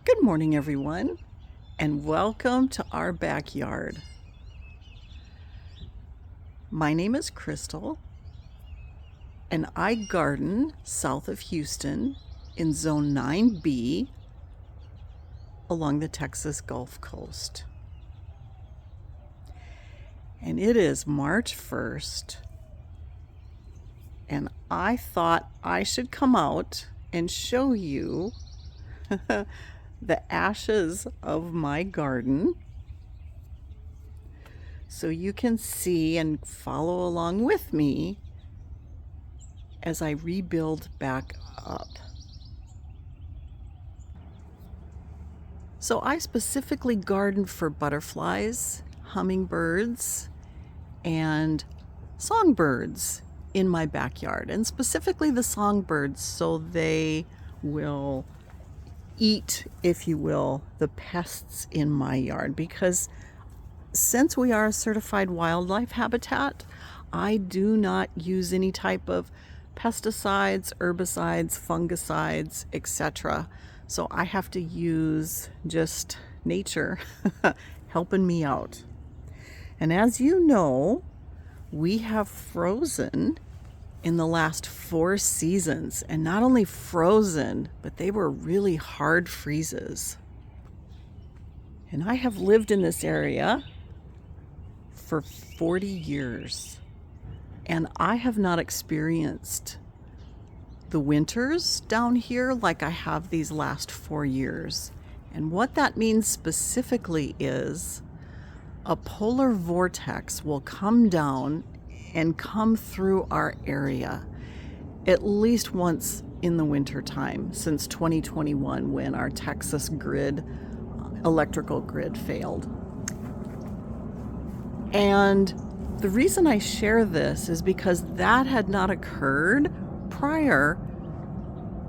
Good morning, everyone, and welcome to our backyard. My name is Crystal, and I garden south of Houston in Zone 9B along the Texas Gulf Coast. And it is March 1st, and I thought I should come out and show you the ashes of my garden so you can see and follow along with me as I rebuild back up. So I specifically garden for butterflies, hummingbirds, and songbirds in my backyard, and specifically the songbirds so they will eat, if you will, the pests in my yard, because since we are a certified wildlife habitat, I do not use any type of pesticides, herbicides, fungicides, etc. So I have to use just nature helping me out. And as you know, we have frozen in the last 4 seasons, and not only frozen, but they were really hard freezes. And I have lived in this area for 40 years, and I have not experienced the winters down here like I have these last 4 years. And what that means specifically is a polar vortex will come down and come through our area at least once in the winter time since 2021, when our Texas electrical grid failed. And the reason I share this is because that had not occurred prior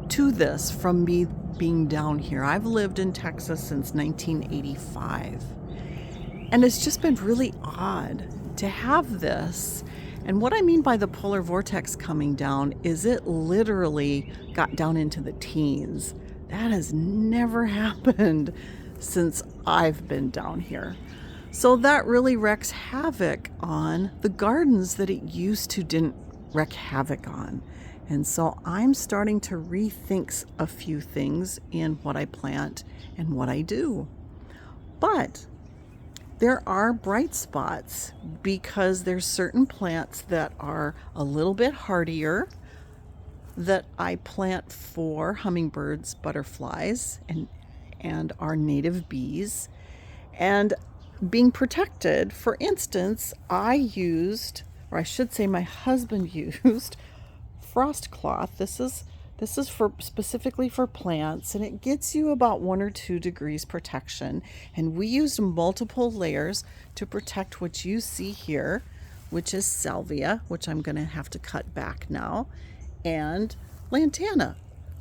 to this from me being down here. I've lived in Texas since 1985. And it's just been really odd to have this. And what I mean by the polar vortex coming down is it literally got down into the teens. That has never happened since I've been down here. So that really wreaks havoc on the gardens that it used to didn't wreak havoc on. And so I'm starting to rethink a few things in what I plant and what I do. But there are bright spots because there's certain plants that are a little bit hardier that I plant for hummingbirds, butterflies, and our native bees. And being protected, for instance, I used, or I should say my husband used, frost cloth. This is for specifically for plants, and it gets you about 1 or 2 degrees protection. And we used multiple layers to protect what you see here, which is salvia, which I'm going to have to cut back now, and lantana,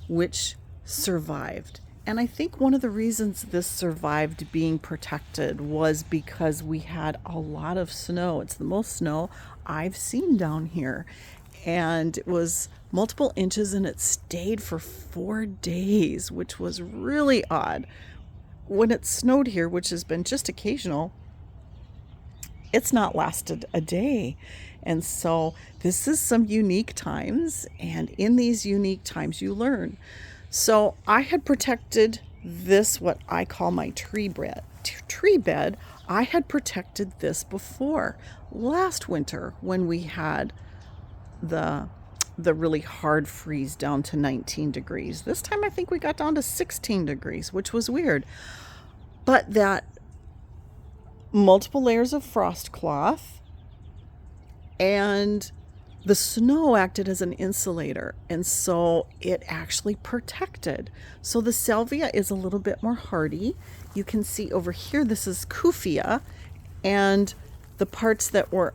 which survived. And I think one of the reasons this survived being protected was because we had a lot of snow. It's the most snow I've seen down here. And it was multiple inches, and it stayed for 4 days, which was really odd. When it snowed here, which has been just occasional, it's not lasted a day. And so this is some unique times, and in these unique times you learn. So I had protected this, what I call my tree bed. I had protected this before last winter when we had the really hard freeze down to 19 degrees. This time I think we got down to 16 degrees, which was weird. But that multiple layers of frost cloth and the snow acted as an insulator, and so it actually protected. So the salvia is a little bit more hardy. You can see over here, this is kufia, and the parts that were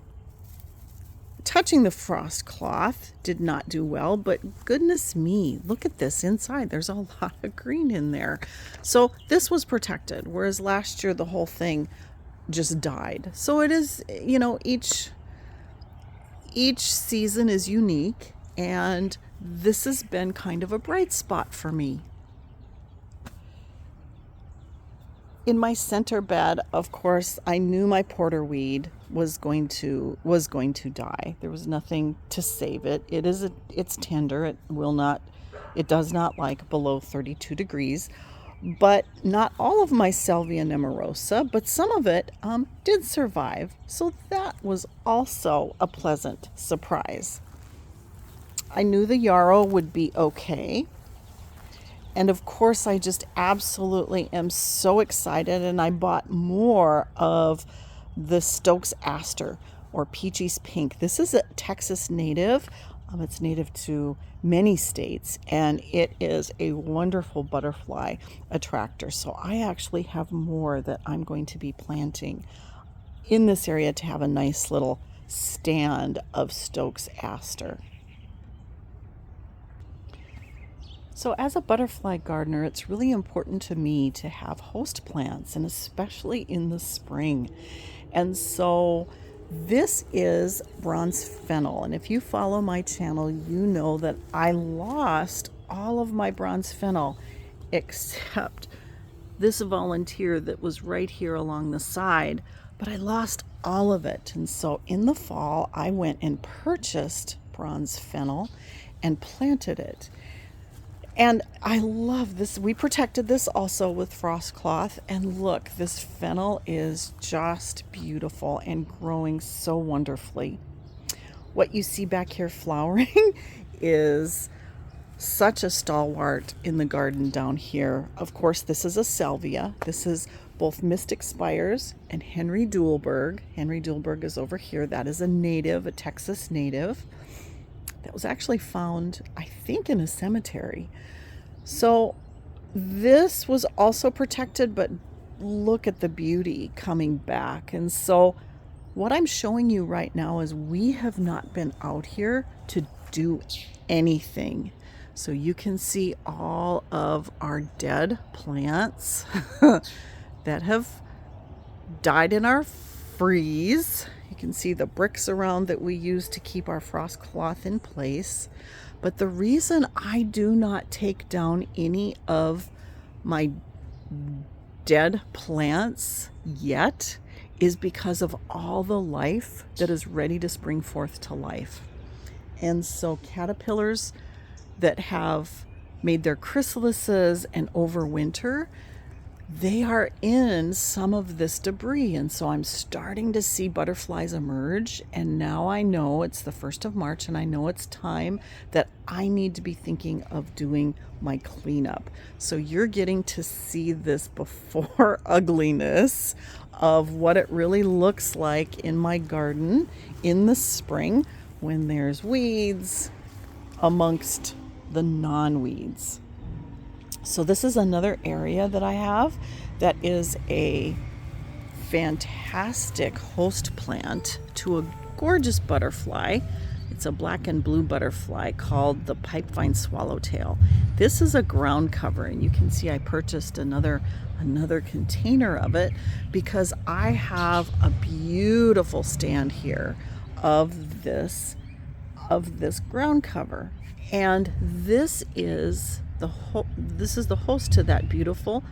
touching the frost cloth did not do well, but goodness me, look at this inside. There's a lot of green in there. So this was protected, whereas last year the whole thing just died. So it is, each season is unique, and this has been kind of a bright spot for me. In my center bed, of course, I knew my porterweed was going to die. There was nothing to save it. It's tender. It does not like below 32 degrees. But not all of my Salvia nemorosa, but some of it did survive. So that was also a pleasant surprise. I knew the yarrow would be okay. And of course, I just absolutely am so excited. And I bought more of the Stokes aster, or Peachy's pink. This is a Texas native. It's native to many states, and it is a wonderful butterfly attractor. So I actually have more that I'm going to be planting in this area to have a nice little stand of Stokes aster. So as a butterfly gardener, it's really important to me to have host plants, and especially in the spring. And so this is bronze fennel, and if you follow my channel, you know that I lost all of my bronze fennel except this volunteer that was right here along the side, but I lost all of it. And so in the fall, I went and purchased bronze fennel and planted it. And I love this. We protected this also with frost cloth. And look, this fennel is just beautiful and growing so wonderfully. What you see back here flowering is such a stalwart in the garden down here. Of course, this is a salvia. This is both Mystic Spires and Henry Duelberg. Henry Duelberg is over here. That is a native, a Texas native. That was actually found, I think, in a cemetery. So this was also protected, but look at the beauty coming back. And so what I'm showing you right now is we have not been out here to do anything. So you can see all of our dead plants that have died in our freeze. You can see the bricks around that we use to keep our frost cloth in place. But the reason I do not take down any of my dead plants yet is because of all the life that is ready to spring forth to life. And so caterpillars that have made their chrysalises and overwinter, they are in some of this debris. And so I'm starting to see butterflies emerge. And now I know it's the 1st of March, and I know it's time that I need to be thinking of doing my cleanup. So you're getting to see this before ugliness of what it really looks like in my garden in the spring when there's weeds amongst the non-weeds. So this is another area that I have that is a fantastic host plant to a gorgeous butterfly. It's a black and blue butterfly called the pipevine swallowtail. This is a ground cover, and you can see I purchased another container of it because I have a beautiful stand here of this ground cover. And this is the host to that beautiful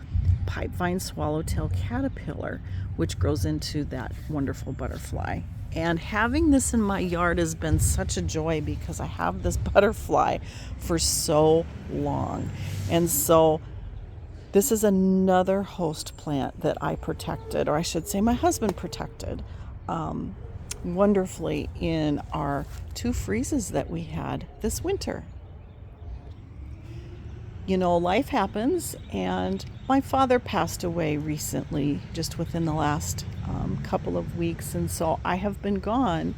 pipevine swallowtail caterpillar, which grows into that wonderful butterfly. And having this in my yard has been such a joy because I have this butterfly for so long. And so this is another host plant that I protected, or I should say my husband protected wonderfully in our 2 freezes that we had this winter. You know, life happens, and my father passed away recently, just within the last couple of weeks, and so I have been gone,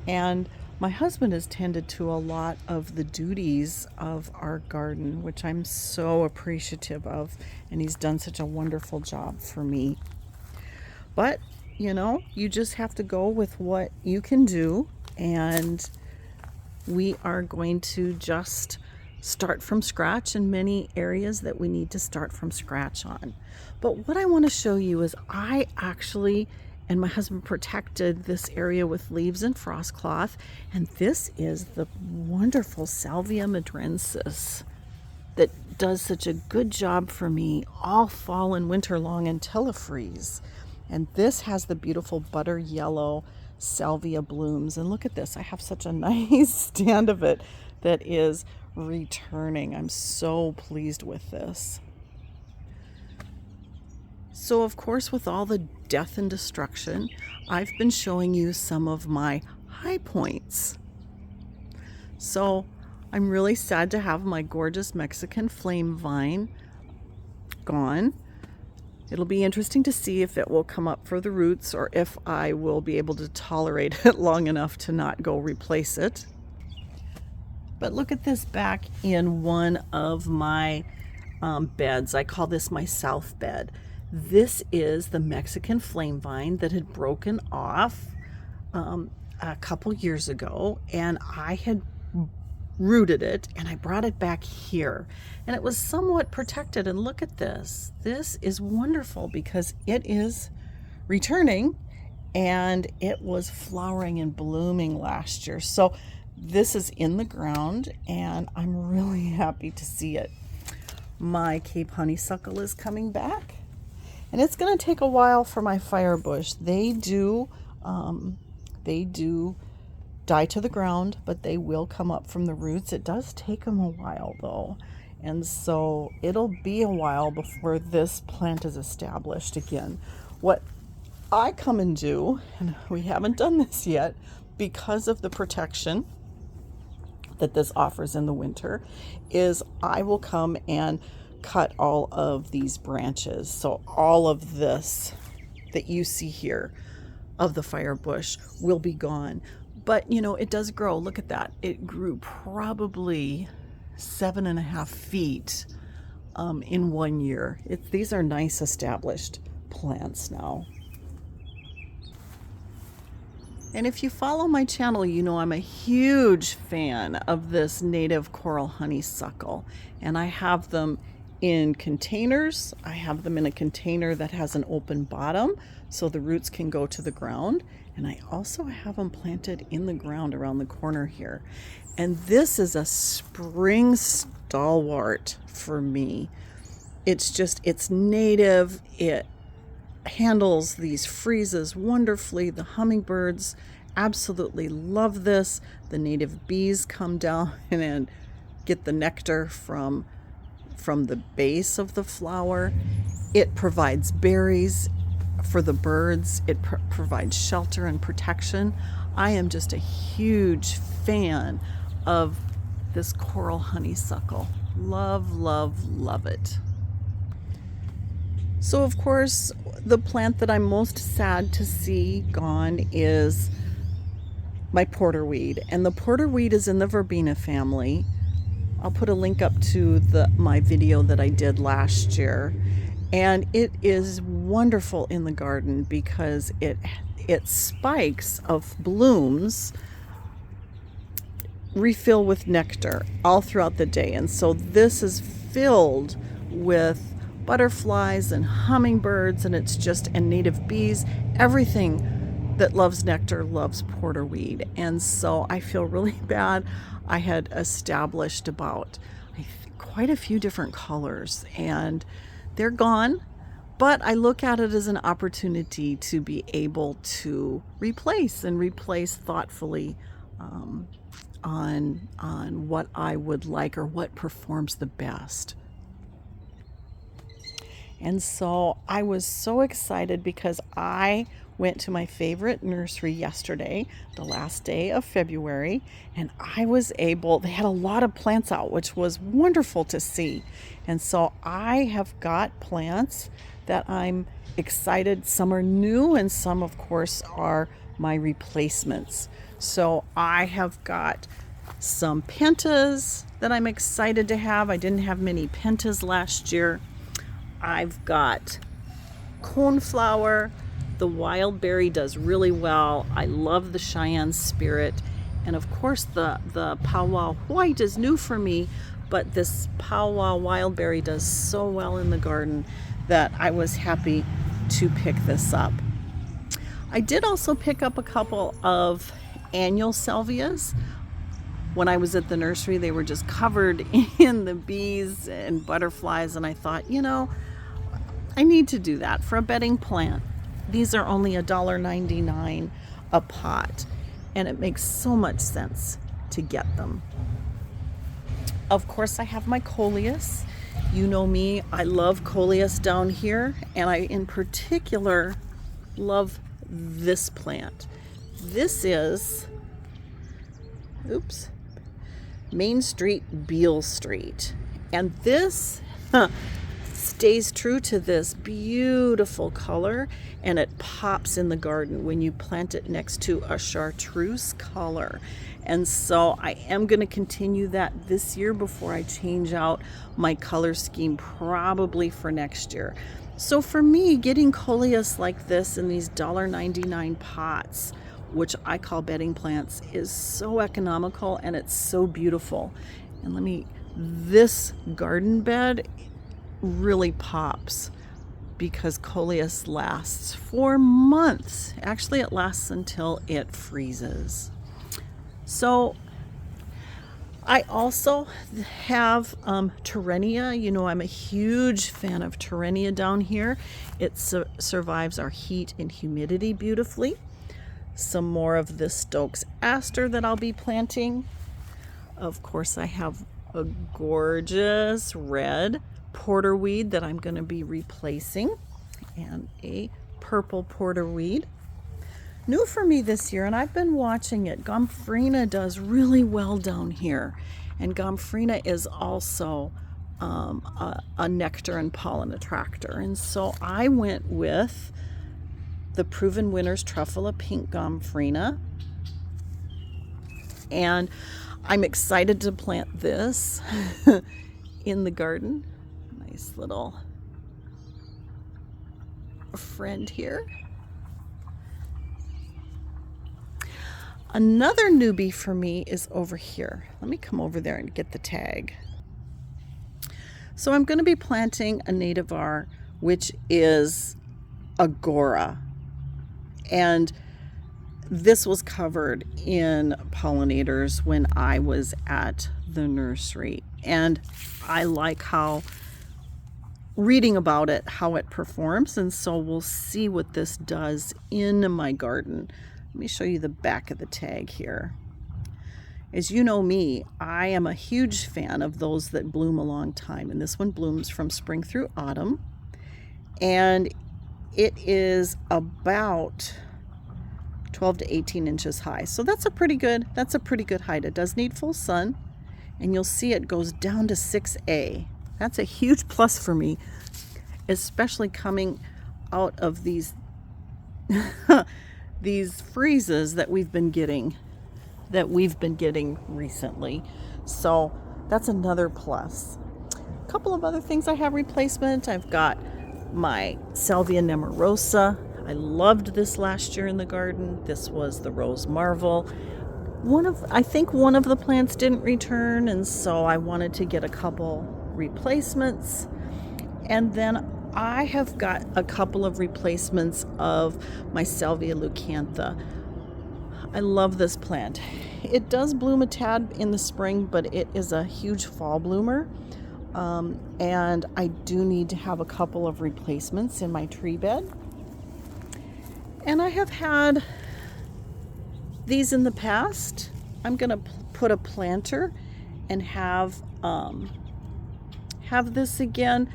and my husband has tended to a lot of the duties of our garden, which I'm so appreciative of, and he's done such a wonderful job for me. But you know, you just have to go with what you can do, and we are going to just start from scratch in many areas that we need to start from scratch on. But what I want to show you is I actually and my husband protected this area with leaves and frost cloth, and this is the wonderful Salvia madrensis. that does such a good job for me all fall and winter long until it freeze. And this has the beautiful butter yellow salvia blooms. And look at this. I have such a nice stand of it that is returning. I'm so pleased with this. So of course, with all the death and destruction, I've been showing you some of my high points. So I'm really sad to have my gorgeous Mexican flame vine gone. It'll be interesting to see if it will come up for the roots or if I will be able to tolerate it long enough to not go replace it. But look at this back in one of my beds. I call this my south bed. This is the Mexican flame vine that had broken off a couple years ago, and I had rooted it and I brought it back here, and it was somewhat protected. And look at this. This is wonderful because it is returning, and it was flowering and blooming last year. So this is in the ground and I'm really happy to see it. My Cape honeysuckle is coming back, and it's going to take a while for my firebush. They do die to the ground, but they will come up from the roots. It does take them a while though, and so it'll be a while before this plant is established again. What I come and do, and we haven't done this yet because of the protection that this offers in the winter, is I will come and cut all of these branches. So all of this that you see here of the firebush will be gone. But you know, it does grow. Look at that. It grew probably 7.5 feet in 1 year. These are nice established plants now. And if you follow my channel, you know I'm a huge fan of this native coral honeysuckle. And I have them in containers. I have them in a container that has an open bottom so the roots can go to the ground. And I also have them planted in the ground around the corner here. And this is a spring stalwart for me. It's native. It handles these freezes wonderfully. The hummingbirds absolutely love this. The native bees come down and get the nectar from the base of the flower. It provides berries for the birds. It provides shelter and protection. I am just a huge fan of this coral honeysuckle. Love, love, love it. So of course, the plant that I'm most sad to see gone is my porterweed. And the porterweed is in the verbena family. I'll put a link up to my video that I did last year. And it is wonderful in the garden because its spikes of blooms refill with nectar all throughout the day. And so this is filled with butterflies and hummingbirds, and and native bees. Everything that loves nectar loves porterweed. And so I feel really bad. I had established about quite a few different colors, and they're gone. But I look at it as an opportunity to be able to replace thoughtfully on what I would like or what performs the best. And so I was so excited because I went to my favorite nursery yesterday, the last day of February, and they had a lot of plants out, which was wonderful to see. And so I have got plants that I'm excited. Some are new and some, of course, are my replacements. So I have got some pentas that I'm excited to have. I didn't have many pentas last year. I've got coneflower. The wild berry does really well. I love the Cheyenne spirit. And of course the powwow white is new for me, but this powwow wild berry does so well in the garden that I was happy to pick this up. I did also pick up a couple of annual salvias. when I was at the nursery, they were just covered in the bees and butterflies, and I thought, you know, I need to do that for a bedding plant. These are only $1.99 a pot, and it makes so much sense to get them. Of course, I have my coleus. You know me, I love coleus down here, and I in particular love this plant. This is, Main Street, Beale Street. And this stays true to this beautiful color, and it pops in the garden when you plant it next to a chartreuse color. And so I am going to continue that this year before I change out my color scheme, probably for next year. So for me, getting coleus like this in these $1.99 pots, which I call bedding plants, is so economical and it's so beautiful. And this garden bed really pops because coleus lasts for months. Actually, it lasts until it freezes. So I also have Terrenia. You know, I'm a huge fan of Terrenia down here. It survives our heat and humidity beautifully. Some more of this Stokes aster that I'll be planting. Of course, I have a gorgeous red porterweed that I'm going to be replacing, and a purple porterweed. New for me this year, and I've been watching it, Gomphrena does really well down here. And Gomphrena is also a nectar and pollen attractor. And so I went with the Proven Winners Truffula Pink Gomphrena. And I'm excited to plant this in the garden. Nice little friend here. Another newbie for me is over here. Let me come over there and get the tag. So I'm going to be planting a nativar, which is Agora. And this was covered in pollinators when I was at the nursery. And I like reading about it, how it performs. And so we'll see what this does in my garden. Let me show you the back of the tag here. As you know me, I am a huge fan of those that bloom a long time. And this one blooms from spring through autumn. And it is about 12 to 18 inches high. So that's a pretty good height. It does need full sun. And you'll see it goes down to 6A. That's a huge plus for me, especially coming out of these these freezes that we've been getting recently. So that's another plus. A couple of other things I have replacement. I've got my Salvia nemorosa. I loved this last year in the garden. This was the Rose Marvel. I think one of the plants didn't return, and so I wanted to get a couple replacements. And then I have got a couple of replacements of my Salvia leucantha. I love this plant. It does bloom a tad in the spring, but it is a huge fall bloomer. And I do need to have a couple of replacements in my tree bed. And I have had these in the past. I'm going to put a planter and have this again.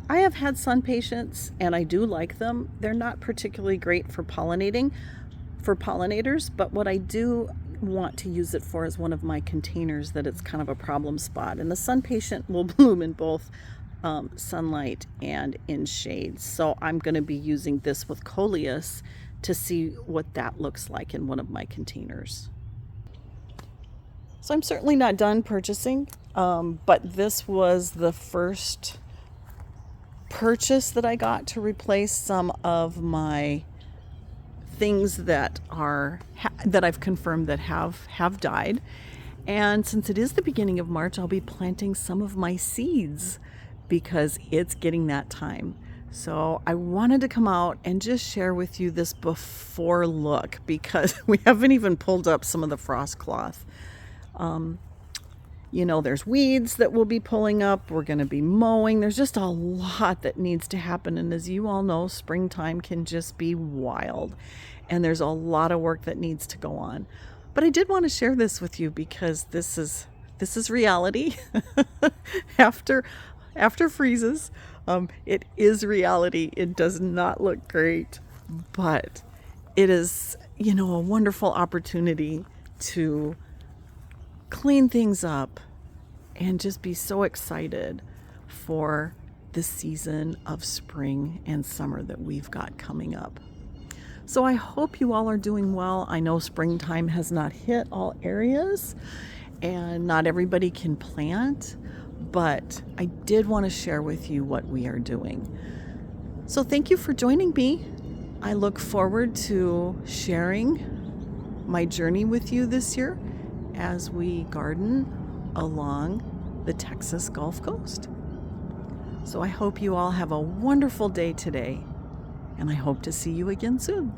I have had sun patients and I do like them. They're not particularly great for pollinators, but what I do want to use it for is one of my containers that it's kind of a problem spot. And the sun patient will bloom in both sunlight and in shade. So I'm going to be using this with coleus to see what that looks like in one of my containers. So I'm certainly not done purchasing, but this was the first purchase that I got to replace some of my things that I've confirmed that have died. And since it is the beginning of March, I'll be planting some of my seeds because it's getting that time. So I wanted to come out and just share with you this before look because we haven't even pulled up some of the frost cloth. There's weeds that we'll be pulling up. We're going to be mowing. There's just a lot that needs to happen. And as you all know, springtime can just be wild. And there's a lot of work that needs to go on. But I did want to share this with you because this is reality. after freezes, it is reality. It does not look great, but it is, a wonderful opportunity to clean things up and just be so excited for the season of spring and summer that we've got coming up. So I hope you all are doing well. I know springtime has not hit all areas and not everybody can plant, but I did want to share with you what we are doing. So thank you for joining me. I look forward to sharing my journey with you this year as we garden along the Texas Gulf Coast. So I hope you all have a wonderful day today, and I hope to see you again soon.